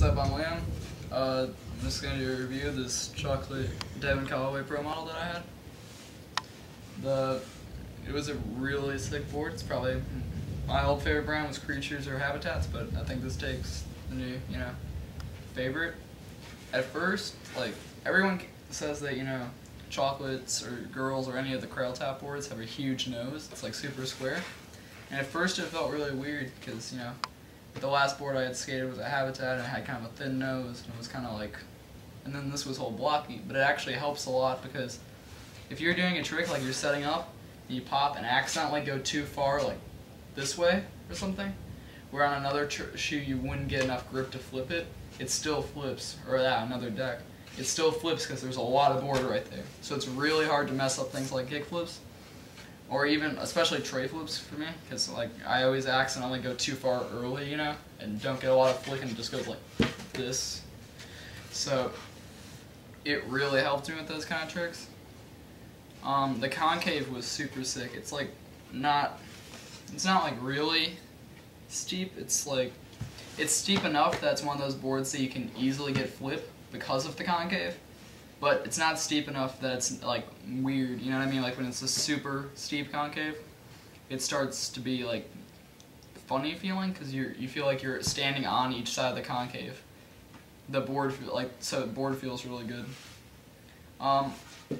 up, I'm Liam. I'm just going to do a review of this Chocalte Devin Callaway Pro model that I had. It was a really sick board. It's probably my old favorite brand was Creatures or Habitats, but I think this takes the new, favorite. At first, everyone says that, chocolates or girls or any of the Krail tap boards have a huge nose. It's super square. And at first it felt really weird because, the last board I had skated was a Habitat and it had kind of a thin nose and it was kind of and then this was whole blocky, but it actually helps a lot because if you're doing a trick like you're setting up and you pop and accidentally go too far this way or something, where on another shoe you wouldn't get enough grip to flip it, it still flips, or another deck, it still flips because there's a lot of board right there. So it's really hard to mess up things like kick flips. Or even, especially tray flips for me, because I always accidentally go too far early, and don't get a lot of flick and it just goes like this. So it really helped me with those kind of tricks. The concave was super sick. It's not really steep. It's steep enough that it's one of those boards that you can easily get flip because of the concave. But it's not steep enough that it's weird, you know what I mean? When it's a super steep concave, it starts to be funny feeling because you feel like you're standing on each side of the concave. The board so the board feels really good.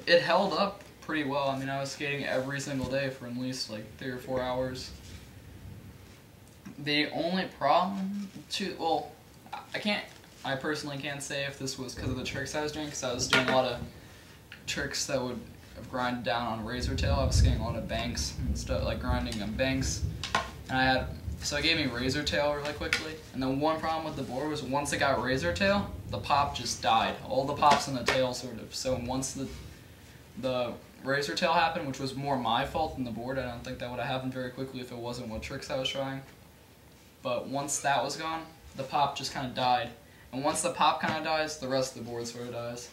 It held up pretty well. I mean, I was skating every single day for at least 3 or 4 hours. The only problem I personally can't say if this was because of the tricks I was doing, because I was doing a lot of tricks that would have grinded down on razor tail. I was skating a lot of banks and stuff, grinding on banks, and so it gave me razor tail really quickly. And the one problem with the board was once it got razor tail, the pop just died. All the pops in the tail sort of. So once the razor tail happened, which was more my fault than the board, I don't think that would have happened very quickly if it wasn't what tricks I was trying. But once that was gone, the pop just kind of died. And once the pop kind of dies, the rest of the board sort of dies.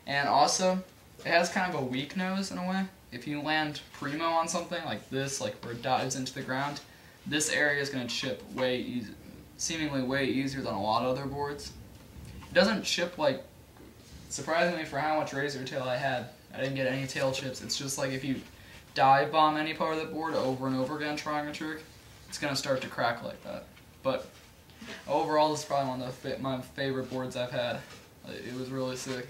And also, it has kind of a weak nose in a way. If you land primo on something like this, where it dives into the ground, this area is going to chip seemingly way easier than a lot of other boards. It doesn't chip surprisingly for how much razor tail I had, I didn't get any tail chips. It's just if you dive bomb any part of the board over and over again trying a trick, it's going to start to crack like that. But overall, this is probably one of my favorite boards I've had. It was really sick.